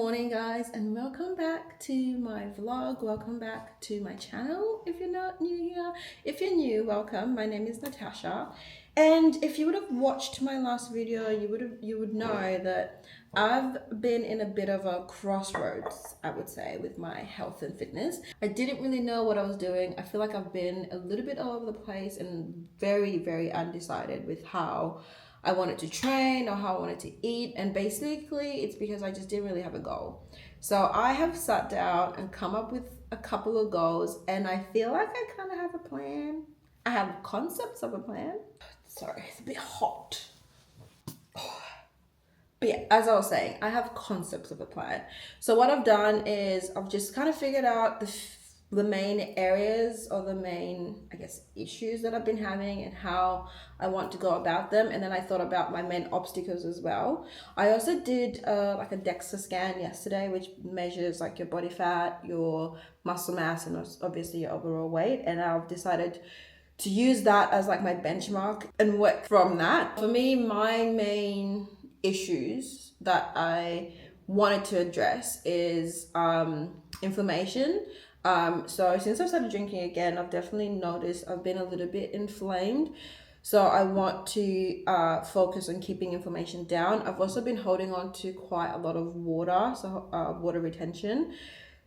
morning guys, and welcome back to my vlog. Welcome back to my channel if you're not new here. If you're new, welcome. My name is Natasha, and if you would have watched my last video, you would know that I've been in a bit of a crossroads, I would say, with my health and fitness. I didn't really know what I was doing. I feel like I've been a little bit all over the place and very undecided with how I wanted to train or how I wanted to eat, and basically it's because I just didn't really have a goal. So I have sat down and come up with a couple of goals, and I feel like I kind of have a plan. I have concepts of a plan. Sorry, it's a bit hot. But yeah, as I was saying, I have concepts of a plan. So what I've done is I've just kind of figured out the main areas or the main, I guess, issues that I've been having and how I want to go about them. And then I thought about my main obstacles as well. I also did like a DEXA scan yesterday, which measures like your body fat, your muscle mass, and obviously your overall weight. And I've decided to use that as like my benchmark and work from that. For me, my main issues that I wanted to address is inflammation. So since I've started drinking again, I've definitely noticed I've been a little bit inflamed. So I want to focus on keeping inflammation down. I've also been holding on to quite a lot of water, so water retention.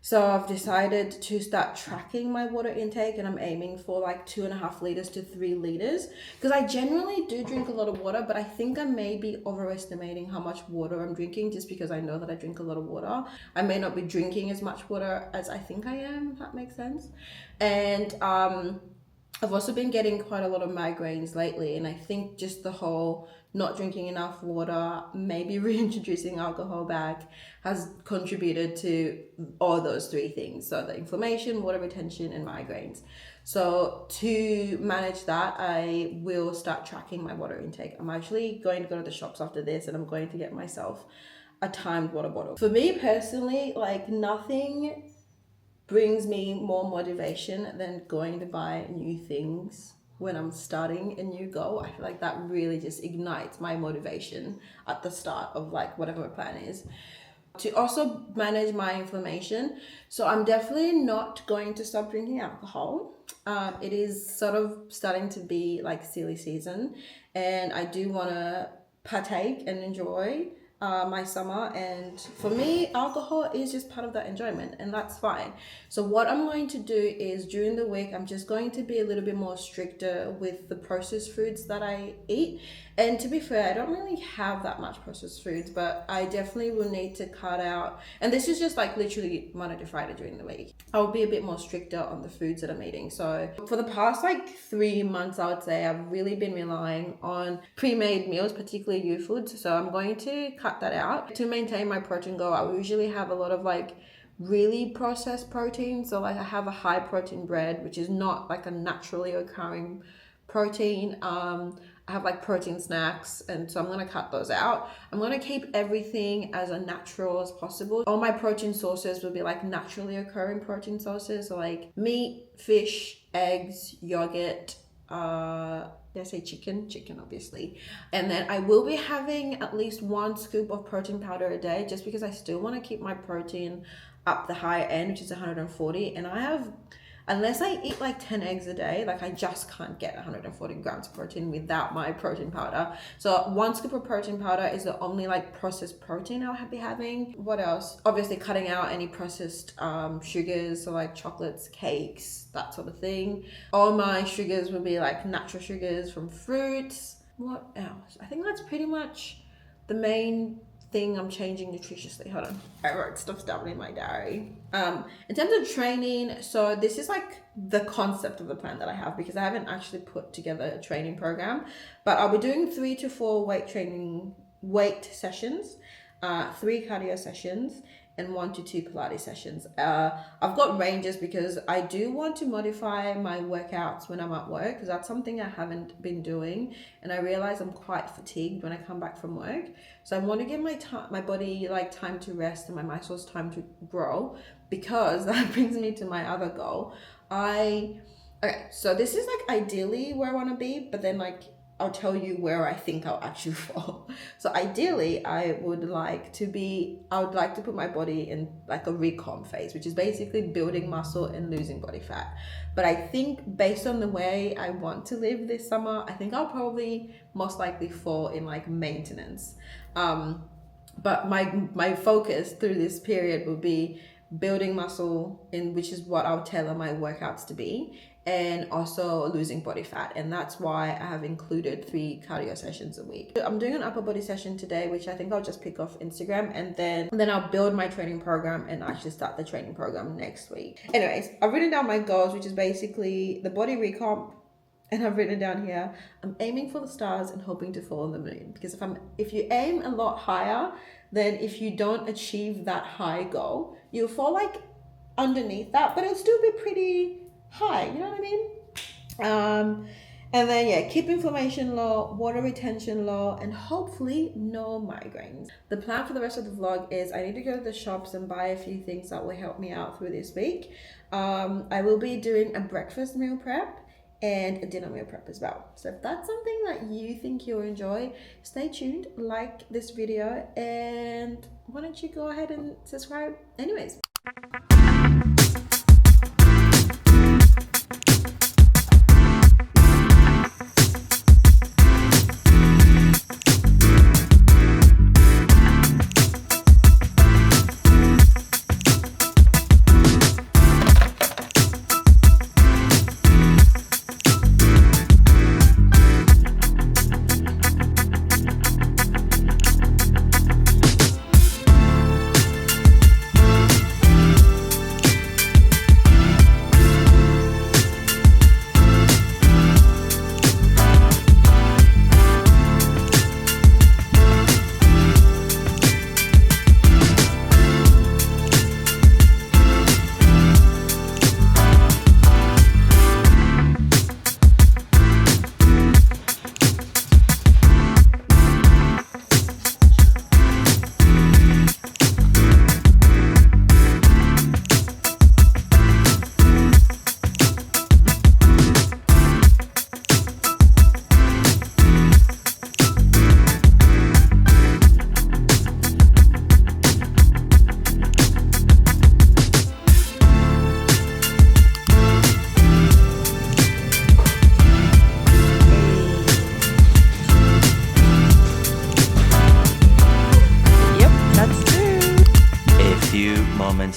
So I've decided to start tracking my water intake, and I'm aiming for like 2.5 liters to 3 liters, because I generally do drink a lot of water, but I think I may be overestimating how much water I'm drinking just because I know that I drink a lot of water. I may not be drinking as much water as I think I am, if that makes sense. And I've also been getting quite a lot of migraines lately, and I think just the whole not drinking enough water, maybe reintroducing alcohol back, has contributed to all those three things. So the inflammation, water retention, and migraines. So to manage that, I will start tracking my water intake. I'm actually going to go to the shops after this, and I'm going to get myself a timed water bottle. For me personally, like nothing brings me more motivation than going to buy new things when I'm starting a new goal. I feel like that really just ignites my motivation at the start of like whatever my plan is. To also manage my inflammation, so I'm definitely not going to stop drinking alcohol. It is sort of starting to be like silly season, and I do want to partake and enjoy my summer, and for me alcohol is just part of that enjoyment, and that's fine. So what I'm going to do is during the week I'm just going to be a little bit more stricter with the processed foods that I eat. And to be fair, I don't really have that much processed foods, but I definitely will need to cut out, and this is just like literally Monday to Friday during the week, I'll be a bit more stricter on the foods that I'm eating. So for the past like 3 months, I would say I've really been relying on pre-made meals, particularly U foods. So I'm going to cut that out to maintain my protein goal. I usually have a lot of like really processed protein. So like I have a high protein bread, which is not like a naturally occurring protein. I have like protein snacks, and so I'm going to cut those out. I'm going to keep everything as natural as possible. All my protein sources will be like naturally occurring protein sources, so like meat, fish, eggs, yogurt, did I say chicken obviously. And then I will be having at least 1 scoop of protein powder a day, just because I still want to keep my protein up the high end, which is 140. And I have, unless I eat like 10 eggs a day, like I just can't get 140 grams of protein without my protein powder. So 1 scoop of protein powder is the only like processed protein I'll be having. What else? Obviously cutting out any processed sugars, so like chocolates, cakes, that sort of thing. All my sugars will be like natural sugars from fruits. What else? I think that's pretty much the main thing I'm changing nutritiously. Hold on, I wrote stuff down in my diary. In terms of training, so this is like the concept of the plan that I have, because I haven't actually put together a training program, but I'll be doing 3 to 4 weight sessions, 3 cardio sessions, and 1 to 2 Pilates sessions. I've got ranges because I do want to modify my workouts when I'm at work, because that's something I haven't been doing, and I realize I'm quite fatigued when I come back from work. So I want to give my body like time to rest and my muscles time to grow, because that brings me to my other goal. Okay, so this is like ideally where I want to be, but then like I'll tell you where I think I'll actually fall. So ideally, I would like to put my body in like a recon phase, which is basically building muscle and losing body fat. But I think based on the way I want to live this summer, I think I'll probably most likely fall in like maintenance. But my focus through this period will be building muscle, in which is what I'll tailor my workouts to be, and also losing body fat. And that's why I have included 3 cardio sessions a week. I'm doing an upper body session today, which I think I'll just pick off Instagram, and then I'll build my training program and actually start the training program next week. Anyways, I've written down my goals, which is basically the body recomp. And I've written down here, I'm aiming for the stars and hoping to fall on the moon. Because if you aim a lot higher, then if you don't achieve that high goal, you'll fall like underneath that, but it'll still be pretty high, you know what I mean? And then yeah, keep inflammation low, water retention low, and hopefully no migraines. The plan for the rest of the vlog is I need to go to the shops and buy a few things that will help me out through this week. I will be doing a breakfast meal prep and a dinner meal prep as well. So if that's something that you think you'll enjoy, stay tuned, like this video, and why don't you go ahead and subscribe anyways.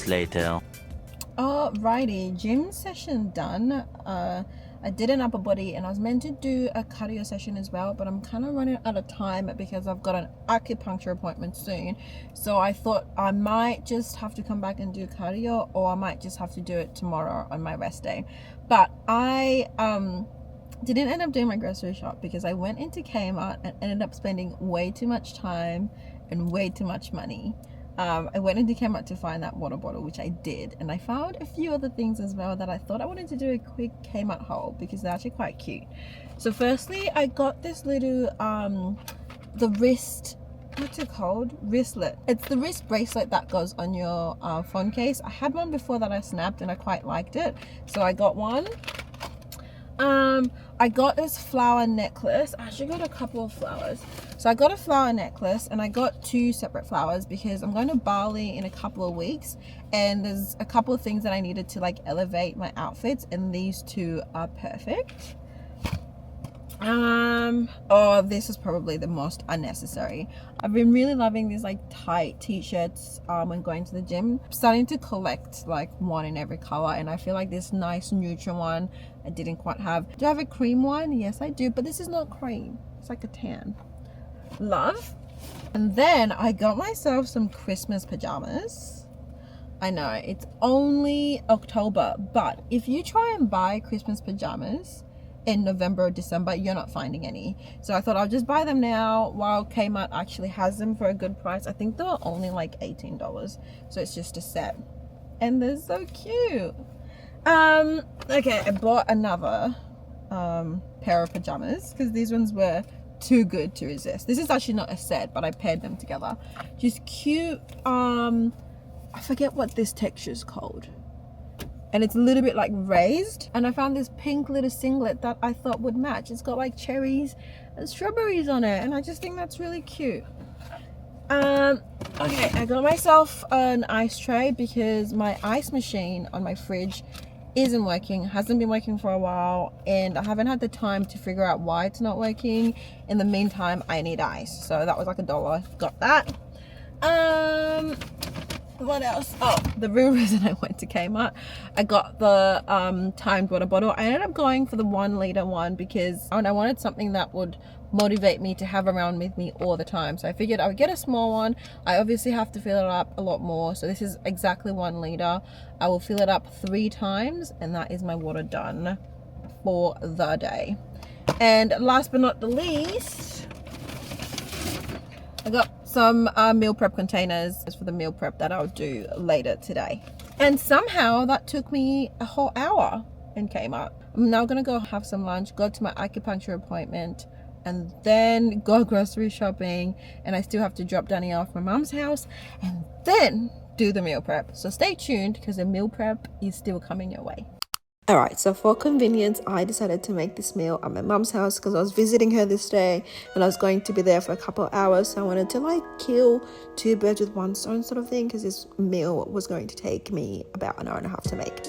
Later. Alrighty, gym session done. I did an upper body and I was meant to do a cardio session as well, but I'm kind of running out of time because I've got an acupuncture appointment soon. So I thought I might just have to come back and do cardio, or I might just have to do it tomorrow on my rest day. But I didn't end up doing my grocery shop because I went into Kmart and ended up spending way too much time and way too much money. I went into Kmart to find that water bottle, which I did, and I found a few other things as well that I thought I wanted to do a quick Kmart haul because they're actually quite cute. So firstly, I got this little the wrist, what's it called, wristlet. It's the wrist bracelet that goes on your phone case. I had one before that I snapped and I quite liked it, so I got one. I got this flower necklace. I actually got a couple of flowers. So I got a flower necklace and I got 2 separate flowers because I'm going to Bali in a couple of weeks, and there's a couple of things that I needed to like elevate my outfits, and these 2 are perfect. Oh, this is probably the most unnecessary. I've been really loving these like tight t-shirts when going to the gym. I'm starting to collect like one in every color, and I feel like this nice neutral one I didn't quite have. Do I have a cream one? Yes, I do, but this is not cream. It's like a tan. Love. And then I got myself some Christmas pajamas. I know it's only October, but if you try and buy Christmas pajamas in November or December, you're not finding any. So I thought I'll just buy them now while Kmart actually has them for a good price. I think they were only like $18, so it's just a set, and they're so cute. Okay, I bought another pair of pajamas because these ones were too good to resist. This is actually not a set, but I paired them together. Just cute. I forget what this texture is called. and it's a little bit like raised. And I found this pink little singlet that I thought would match. It's got like cherries and strawberries on it, and I just think that's really cute. Okay, I got myself an ice tray because my ice machine on my fridge isn't working, hasn't been working for a while, and I haven't had the time to figure out why it's not working. In the meantime, I need ice, so that was like $1. Got that. What else? Oh, the real reason I went to Kmart, I got the timed water bottle. I ended up going for the 1 liter one because I wanted something that would motivate me to have around with me all the time. So I figured I would get a small one. I obviously have to fill it up a lot more, so this is exactly 1 liter. I will fill it up 3 times, and that is my water done for the day. And last but not the least, I got some meal prep containers for the meal prep that I'll do later today. And somehow that took me a whole hour in Kmart. I'm now gonna go have some lunch, go to my acupuncture appointment, and then go grocery shopping. And I still have to drop Danny off my mom's house and then do the meal prep. So stay tuned because the meal prep is still coming your way. Alright, so for convenience, I decided to make this meal at my mum's house because I was visiting her this day and I was going to be there for a couple of hours. So I wanted to like kill 2 birds with 1 stone sort of thing, because this meal was going to take me about an hour and a half to make.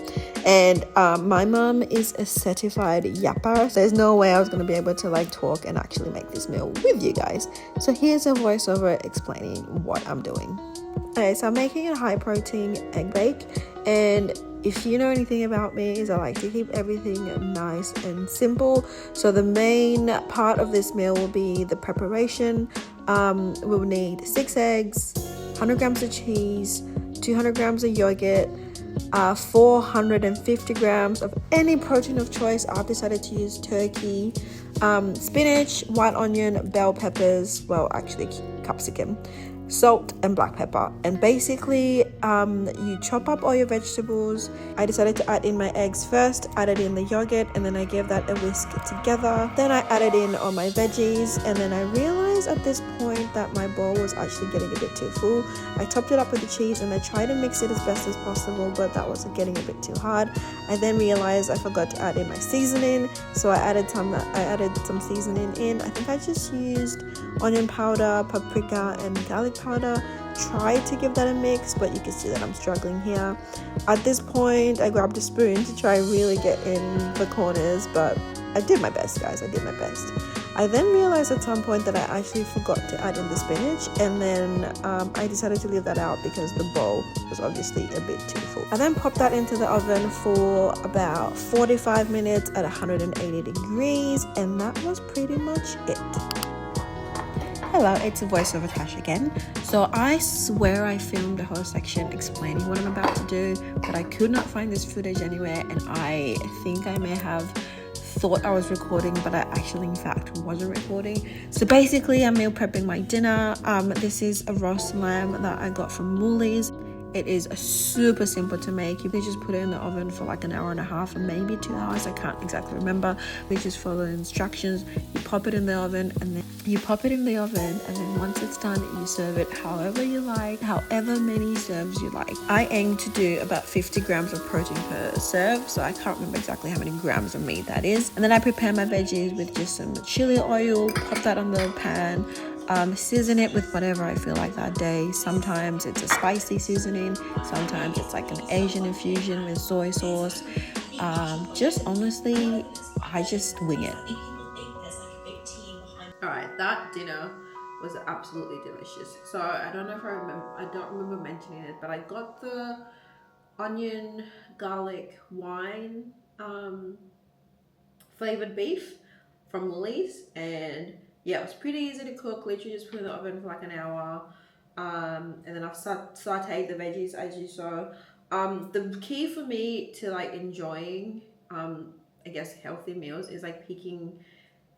And my mum is a certified yapper, so there's no way I was going to be able to like talk and actually make this meal with you guys. So here's a voiceover explaining what I'm doing. Okay, so I'm making a high protein egg bake, and if you know anything about me, is I like to keep everything nice and simple. So the main part of this meal will be the preparation. We'll need 6 eggs, 100 grams of cheese, 200 grams of yogurt, 450 grams of any protein of choice. I've decided to use turkey, spinach, white onion, bell peppers, well actually capsicum, salt and black pepper. And basically you chop up all your vegetables. I decided to add in my eggs first, added in the yogurt, and then I gave that a whisk together. Then I added in all my veggies, and then I realized at this point that my bowl was actually getting a bit too full. I topped it up with the cheese and I tried to mix it as best as possible, but that was getting a bit too hard. I then realized I forgot to add in my seasoning, so I added some seasoning in. I think I just used onion powder, paprika, and garlic powder. Try to give that a mix, but you can see that I'm struggling here. At this point, I grabbed a spoon to try really get in the corners, but I did my best, guys. I did my best. I then realized at some point that I actually forgot to add in the spinach, and then I decided to leave that out because the bowl was obviously a bit too full. I then popped that into the oven for about 45 minutes at 180 degrees, and that was pretty much it. Hello, it's a voiceover Tash again. So I swear I filmed a whole section explaining what I'm about to do, but I could not find this footage anywhere, and I think I may have thought I was recording, but I actually in fact wasn't recording. So basically I'm meal prepping my dinner. This is a roast lamb that I got from Woolies. It is super simple to make. You can just put it in the oven for like an hour and a half or maybe 2 hours. I can't exactly remember. You just follow the instructions. You pop it in the oven, and then once it's done, you serve it however you like, however many serves you like. I aim to do about 50 grams of protein per serve, so I can't remember exactly how many grams of meat that is. And then I prepare my veggies with just some chili oil, pop that on the pan. Season it with whatever I feel like that day. Sometimes it's a spicy seasoning, sometimes it's like an Asian infusion with soy sauce. Just honestly, I just wing it. Alright, that dinner was absolutely delicious. So I don't know if I don't remember mentioning it, but I got the onion, garlic, wine flavored beef from Woolies, and yeah, it was pretty easy to cook. Literally just put it in the oven for like an hour, and then I've sauteed the veggies as you saw. The key for me to like enjoying I guess healthy meals is like picking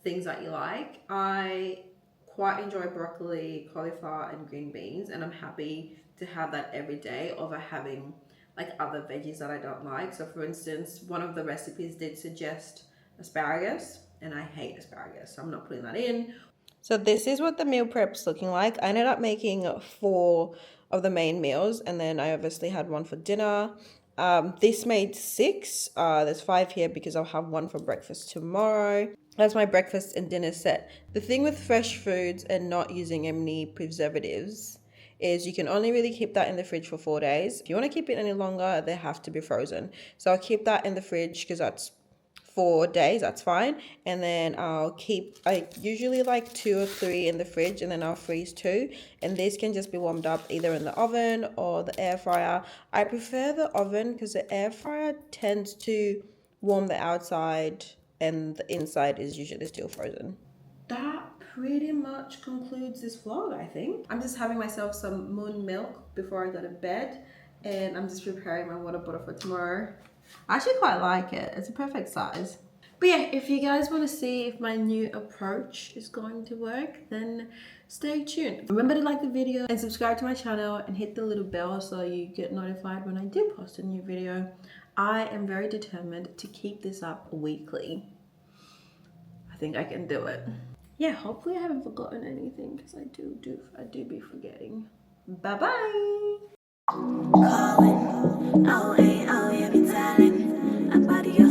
things that you like. I quite enjoy broccoli, cauliflower, and green beans, and I'm happy to have that every day over having like other veggies that I don't like. So for instance, one of the recipes did suggest asparagus, and I hate asparagus, so I'm not putting that in. So this is what the meal prep's looking like. I ended up making 4 of the main meals, and then I obviously had one for dinner. This made 6. There's 5 here because I'll have one for breakfast tomorrow. That's my breakfast and dinner set. The thing with fresh foods and not using any preservatives is you can only really keep that in the fridge for 4 days. If you want to keep it any longer, they have to be frozen. So I'll keep that in the fridge because that's 4 days, that's fine. And then I usually like 2 or 3 in the fridge, and then I'll freeze 2. And these can just be warmed up either in the oven or the air fryer. I prefer the oven because the air fryer tends to warm the outside and the inside is usually still frozen. That pretty much concludes this vlog, I think. I'm just having myself some moon milk before I go to bed, and I'm just preparing my water bottle for tomorrow. I actually quite like it. It's a perfect size. But yeah, if you guys want to see if my new approach is going to work, then stay tuned. Remember to like the video and subscribe to my channel and hit the little bell so you get notified when I do post a new video. I am very determined to keep this up weekly. I think I can do it. Yeah, hopefully I haven't forgotten anything because I do be forgetting. Bye bye.